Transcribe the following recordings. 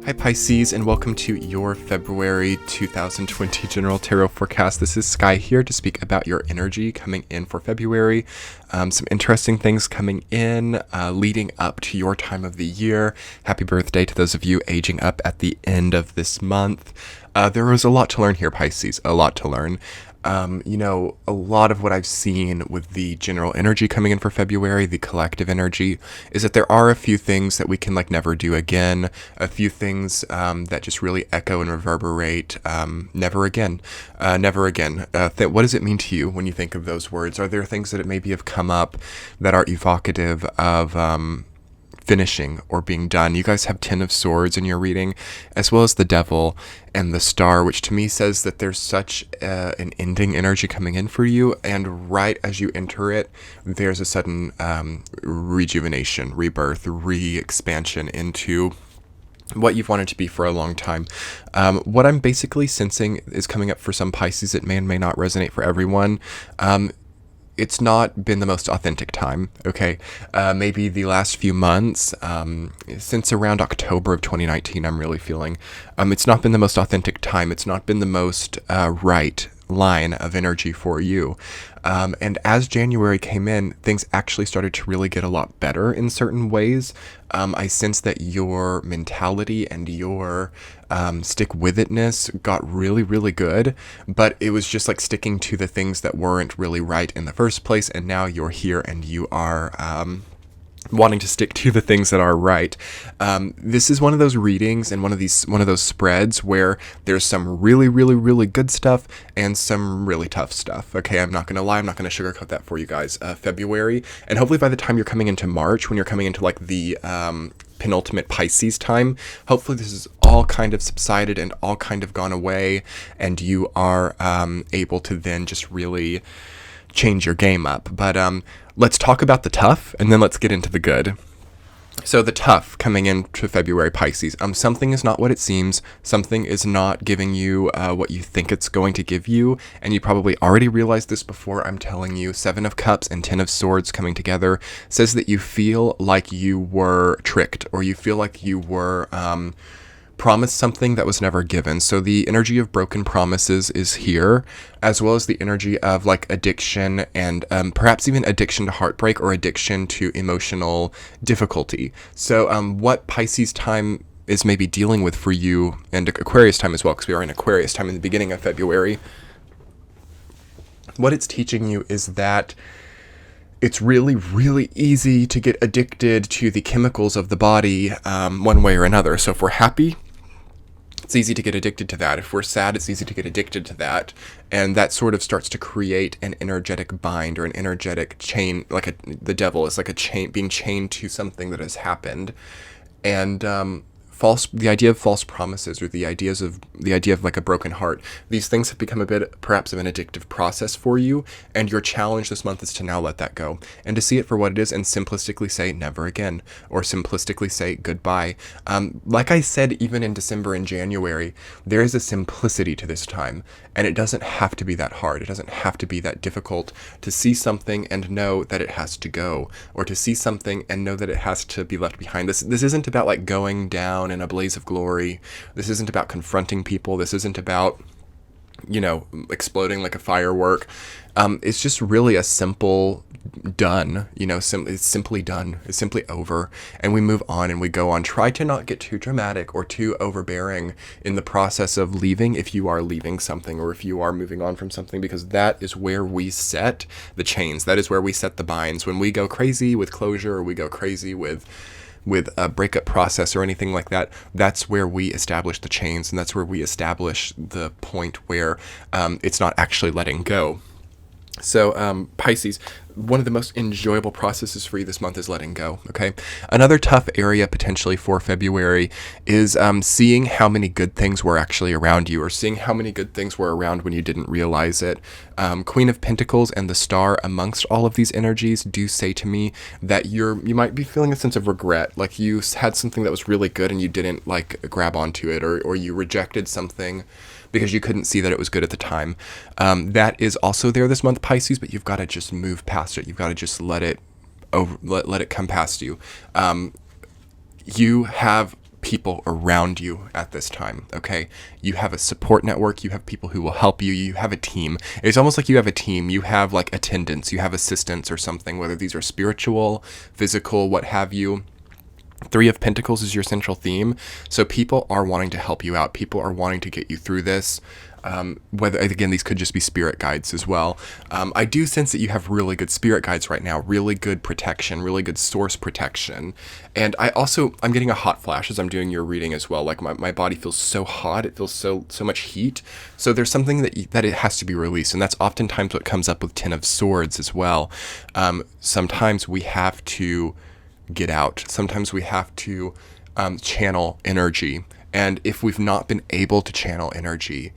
Hi Pisces, and welcome to your February 2020 General Tarot Forecast. This is Sky here to speak about your energy coming in for February. Some interesting things coming in leading up to your time of the year. Happy birthday to those of you aging up at the end of this month. There was a lot to learn here, Pisces, a lot to learn. A lot of what I've seen with the general energy coming in for February, the collective energy, is that there are a few things that we can never do again, a few things that just really echo and reverberate, never again, never again. What does it mean to you when you think of those words? Are there things that maybe have come up that are evocative of finishing or being done? You guys have 10 of Swords in your reading, as well as the Devil and the Star, which to me says that there's such an ending energy coming in for you, and right as you enter it, there's a sudden rejuvenation, rebirth, re-expansion into what you've wanted to be for a long time. What I'm basically sensing is coming up for some Pisces. It may and may not resonate for everyone. It's not been the most authentic time, okay? Maybe the last few months, since around October of 2019, I'm really feeling, it's not been the most authentic time. It's not been the most right line of energy for you. And as January came in, things actually started to really get a lot better in certain ways. I sense that your mentality and your stick-with-itness got really, really good, but it was just sticking to the things that weren't really right in the first place, and now you're here and you are wanting to stick to the things that are right. This is one of those readings and one of those spreads where there's some really, really, really good stuff and some really tough stuff. Okay, I'm not gonna lie, I'm not gonna sugarcoat that for you guys. February, and hopefully by the time you're coming into March, when you're coming into the penultimate Pisces time, hopefully this is all kind of subsided and all kind of gone away, and you are able to then just really change your game up. But let's talk about the tough, and then let's get into the good. So the tough coming into February, Pisces. Something is not what it seems. Something is not giving you what you think it's going to give you, and you probably already realized this before I'm telling you. 7 of Cups and 10 of Swords coming together says that you feel like you were tricked, or you feel like you were promised something that was never given. So the energy of broken promises is here, as well as the energy of addiction and perhaps even addiction to heartbreak or addiction to emotional difficulty. So what Pisces time is maybe dealing with for you, and Aquarius time as well, because we are in Aquarius time in the beginning of February, what it's teaching you is that it's really, really easy to get addicted to the chemicals of the body one way or another. So if we're happy, it's easy to get addicted to that. If we're sad, it's easy to get addicted to that. And that sort of starts to create an energetic bind or an energetic chain, the devil is like a chain, being chained to something that has happened. And the idea of false promises, or the idea of a broken heart, these things have become a bit perhaps of an addictive process for you, and your challenge this month is to now let that go and to see it for what it is, and simplistically say never again, or simplistically say goodbye. Like I said, even in December and January, there is a simplicity to this time, and it doesn't have to be that hard. It doesn't have to be that difficult to see something and know that it has to go, or to see something and know that it has to be left behind. This isn't about going down in a blaze of glory. This isn't about confronting people. This isn't about, exploding like a firework. It's just really a simple done, it's simply done. It's simply over, and we move on and we go on. Try to not get too dramatic or too overbearing in the process of leaving, if you are leaving something or if you are moving on from something, because that is where we set the chains. That is where we set the binds. When we go crazy with closure, or we go crazy with a breakup process or anything like that, that's where we establish the chains, and that's where we establish the point where it's not actually letting go. So Pisces, one of the most enjoyable processes for you this month is letting go, okay? Another tough area potentially for February is seeing how many good things were actually around you, or seeing how many good things were around when you didn't realize it. Queen of Pentacles and the Star amongst all of these energies do say to me that you might be feeling a sense of regret, like you had something that was really good and you didn't grab onto it, or you rejected something because you couldn't see that it was good at the time. That is also there this month, Pisces, but you've got to just move past it. You've got to just let it come past you. You have people around you at this time, okay? You have a support network, you have people who will help you, you have a team. It's almost like you have a team, you have like attendants, you have assistants or something, whether these are spiritual, physical, what have you. Three of Pentacles is your central theme. So people are wanting to help you out. People are wanting to get you through this. Whether, again, these could just be spirit guides as well. I do sense that you have really good spirit guides right now, really good protection, really good source protection. And I'm getting a hot flash as I'm doing your reading as well. Like my body feels so hot. It feels so much heat. So there's something that it has to be released. And that's oftentimes what comes up with Ten of Swords as well. Sometimes we have to get out. Sometimes we have to channel energy. And if we've not been able to channel energy,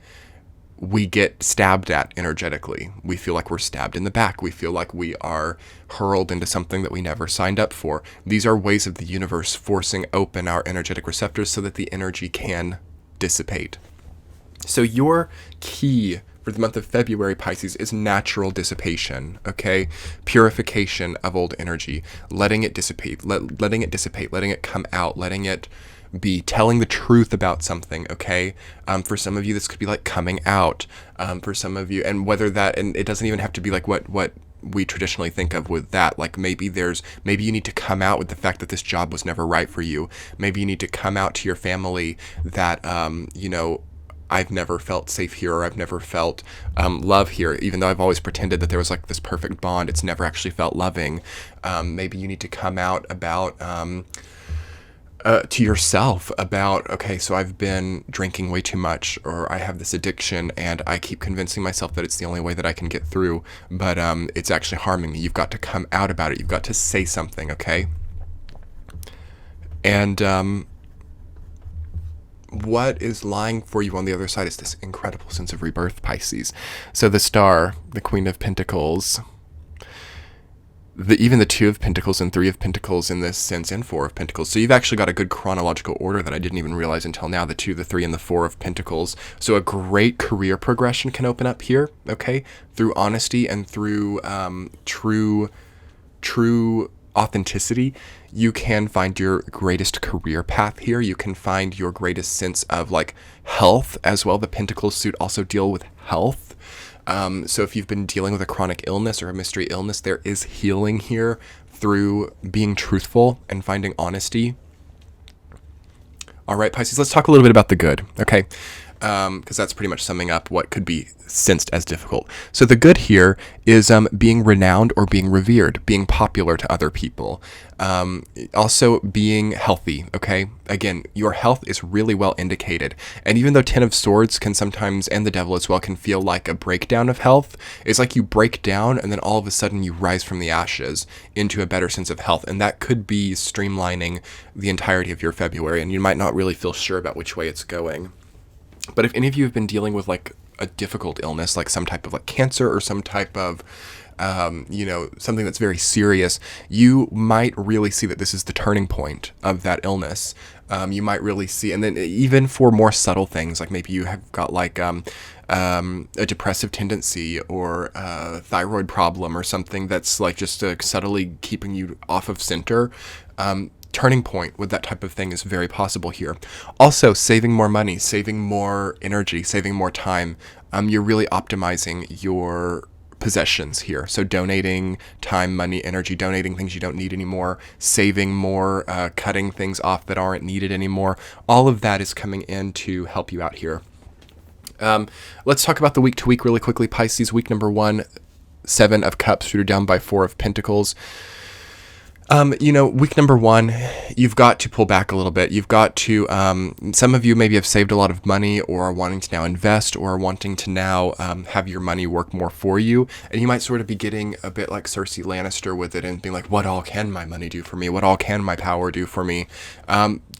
we get stabbed at energetically. We feel like we're stabbed in the back. We feel like we are hurled into something that we never signed up for. These are ways of the universe forcing open our energetic receptors so that the energy can dissipate. So your key for the month of February, Pisces, is natural dissipation, okay? Purification of old energy, letting it dissipate, letting it come out, letting it be, telling the truth about something, okay? For some of you, this could be like coming out. For some of you, and it doesn't even have to be like what we traditionally think of with that. Like maybe you need to come out with the fact that this job was never right for you. Maybe you need to come out to your family that, I've never felt safe here, or I've never felt love here, even though I've always pretended that there was like this perfect bond. It's never actually felt loving. Maybe you need to come out about to yourself about, okay, so I've been drinking way too much, or I have this addiction and I keep convincing myself that it's the only way that I can get through, but it's actually harming me. You've got to come out about it. You've got to say something, okay? And what is lying for you on the other side is this incredible sense of rebirth, Pisces. So the Star, the Queen of Pentacles, even the Two of Pentacles and Three of Pentacles in this sense, and Four of Pentacles. So you've actually got a good chronological order that I didn't even realize until now, the Two, the Three, and the Four of Pentacles. So a great career progression can open up here, okay? Through honesty and through true authenticity, you can find your greatest career path here. You can find your greatest sense of like health as well. The Pentacles suit also deal with health. So if you've been dealing with a chronic illness or a mystery illness, there is healing here through being truthful and finding honesty. All right, Pisces, let's talk a little bit about the good, okay? Because that's pretty much summing up what could be sensed as difficult. So the good here is being renowned or being revered, being popular to other people. Also being healthy, okay? Again, your health is really well indicated. And even though Ten of Swords can sometimes, and the Devil as well, can feel like a breakdown of health, it's like you break down and then all of a sudden you rise from the ashes into a better sense of health. And that could be streamlining the entirety of your February, and you might not really feel sure about which way it's going. But if any of you have been dealing with like a difficult illness, like some type of like cancer or some type of, something that's very serious, you might really see that this is the turning point of that illness. You might really see, and then even for more subtle things, like maybe you have got like a depressive tendency or a thyroid problem or something that's like just subtly keeping you off of center. Turning point with that type of thing is very possible here. Also, saving more money, saving more energy, saving more time. You're really optimizing your possessions here. So donating time, money, energy, donating things you don't need anymore, saving more, cutting things off that aren't needed anymore. All of that is coming in to help you out here. Let's talk about the week to week really quickly, Pisces. Week number 1, 7 of Cups, rooted down by 4 of Pentacles. Week number 1, you've got to pull back a little bit. You've got to, some of you maybe have saved a lot of money or are wanting to now invest or are wanting to now have your money work more for you. And you might sort of be getting a bit like Cersei Lannister with it and being like, what all can my money do for me? What all can my power do for me?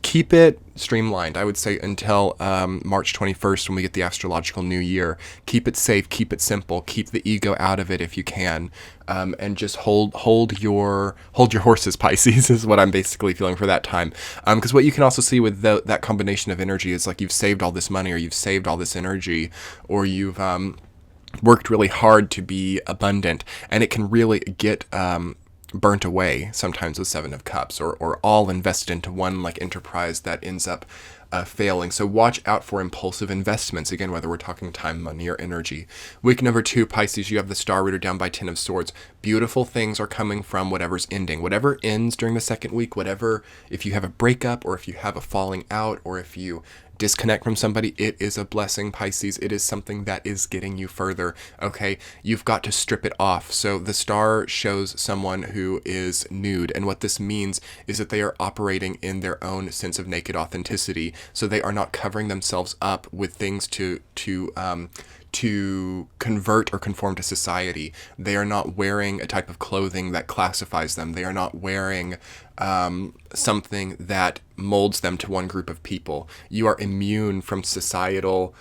Keep it streamlined, I would say, until March 21st when we get the astrological new year. Keep it safe, keep it simple, keep the ego out of it if you can, and just hold your horses, Pisces, is what I'm basically feeling for that time. Because what you can also see with that combination of energy is like you've saved all this money, or you've saved all this energy, or you've worked really hard to be abundant, and it can really get burnt away sometimes with Seven of Cups, or all invested into one like enterprise that ends up failing. So watch out for impulsive investments, again, whether we're talking time, money, or energy. Week number 2, Pisces, you have the Star Reader down by 10 of Swords. Beautiful things are coming from whatever's ending. Whatever ends during the second week, whatever, if you have a breakup, or if you have a falling out, or if you disconnect from somebody, it is a blessing, Pisces. It is something that is getting you further, okay? You've got to strip it off. So the star shows someone who is nude, and what this means is that they are operating in their own sense of naked authenticity. So they are not covering themselves up with things to convert or conform to society. They are not wearing a type of clothing that classifies them. They are not wearing something that molds them to one group of people. You are immune from societal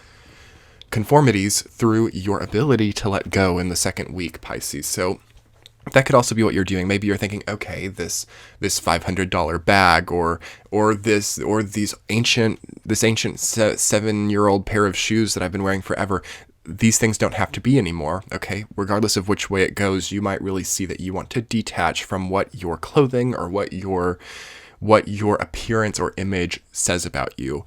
conformities through your ability to let go in the second week, Pisces. So that could also be what you're doing. Maybe you're thinking, okay, this $500 bag or this ancient 7-year-old pair of shoes that I've been wearing forever. These things don't have to be anymore, okay? Regardless of which way it goes, you might really see that you want to detach from what your clothing or what your appearance or image says about you,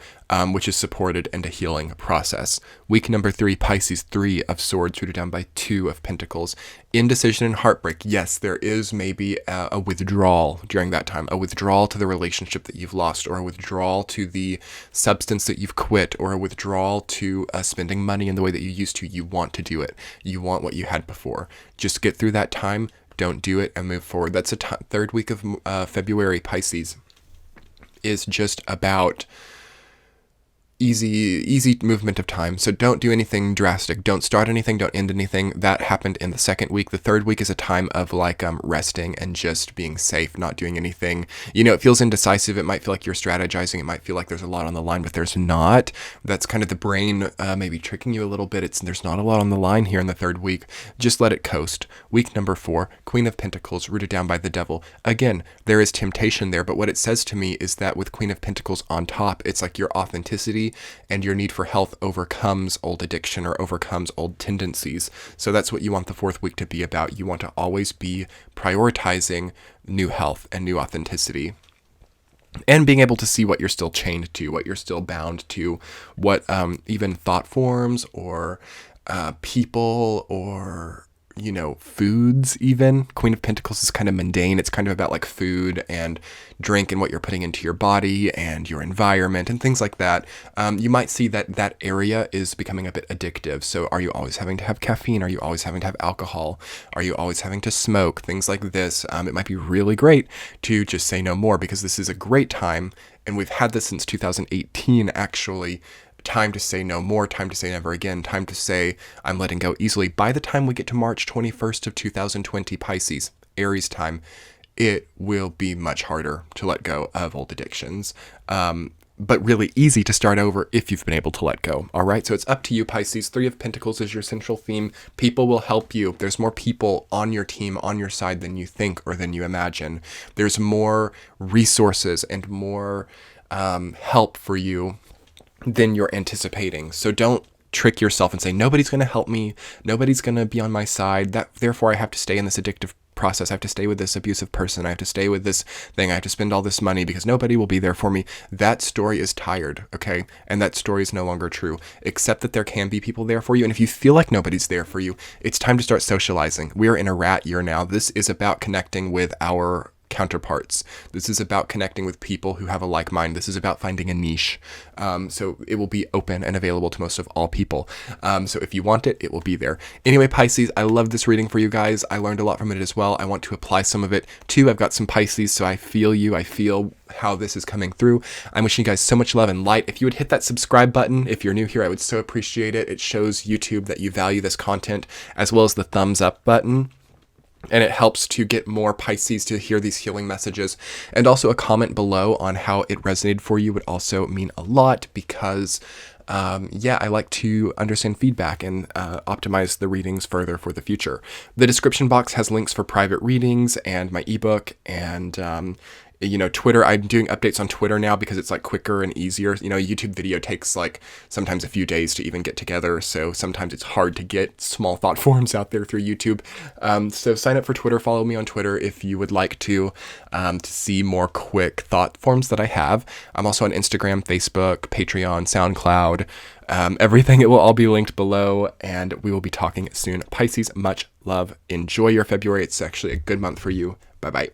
which is supported in a healing process. Week number 3, Pisces, 3 of Swords, rooted down by 2 of Pentacles. Indecision and heartbreak. Yes, there is maybe a withdrawal during that time, a withdrawal to the relationship that you've lost, or a withdrawal to the substance that you've quit, or a withdrawal to spending money in the way that you used to. You want to do it. You want what you had before. Just get through that time. Don't do it and move forward. That's third week of February, Pisces, is just about easy movement of time. So don't do anything drastic. Don't start anything. Don't end anything. That happened in the second week. The third week is a time of like resting and just being safe, not doing anything. You know, it feels indecisive. It might feel like you're strategizing. It might feel like there's a lot on the line, but there's not. That's kind of the brain maybe tricking you a little bit. There's not a lot on the line here in the third week. Just let it coast. Week number 4, Queen of Pentacles, rooted down by the Devil. Again, there is temptation there, but what it says to me is that with Queen of Pentacles on top, it's like your authenticity and your need for health overcomes old addiction or overcomes old tendencies. So that's what you want the fourth week to be about. You want to always be prioritizing new health and new authenticity, and being able to see what you're still chained to, what you're still bound to, what even thought forms or people or foods even. Queen of Pentacles is kind of mundane. It's kind of about like food and drink and what you're putting into your body and your environment and things like that. You might see that area is becoming a bit addictive. So are you always having to have caffeine? Are you always having to have alcohol? Are you always having to smoke? Things like this. It might be really great to just say no more, because this is a great time, and we've had this since 2018 actually. Time to say no more, time to say never again, time to say I'm letting go easily. By the time we get to March 21st of 2020, Pisces, Aries time, it will be much harder to let go of old addictions, but really easy to start over if you've been able to let go. All right, so it's up to you, Pisces. 3 of Pentacles is your central theme. People will help you. There's more people on your team, on your side than you think or than you imagine. There's more resources and more help for you than you're anticipating. So don't trick yourself and say, nobody's going to help me. Nobody's going to be on my side. Therefore, I have to stay in this addictive process. I have to stay with this abusive person. I have to stay with this thing. I have to spend all this money because nobody will be there for me. That story is tired, okay? And that story is no longer true. Accept that there can be people there for you. And if you feel like nobody's there for you, it's time to start socializing. We are in a rat year now. This is about connecting with our counterparts. This is about connecting with people who have a like mind. This is about finding a niche. So it will be open and available to most of all people. So if you want it, it will be there. Anyway, Pisces, I love this reading for you guys. I learned a lot from it as well. I want to apply some of it too. I've got some Pisces, so I feel you. I feel how this is coming through. I'm wishing you guys so much love and light. If you would hit that subscribe button, if you're new here, I would so appreciate it. It shows YouTube that you value this content, as well as the thumbs up button. And it helps to get more Pisces to hear these healing messages. And also a comment below on how it resonated for you would also mean a lot, because I like to understand feedback and optimize the readings further for the future. The description box has links for private readings and my ebook, and Twitter, I'm doing updates on Twitter now because it's like quicker and easier. YouTube video takes like sometimes a few days to even get together. So sometimes it's hard to get small thought forms out there through YouTube. So sign up for Twitter, follow me on Twitter if you would like to see more quick thought forms that I have. I'm also on Instagram, Facebook, Patreon, SoundCloud, everything. It will all be linked below, and we will be talking soon. Pisces, much love. Enjoy your February. It's actually a good month for you. Bye-bye.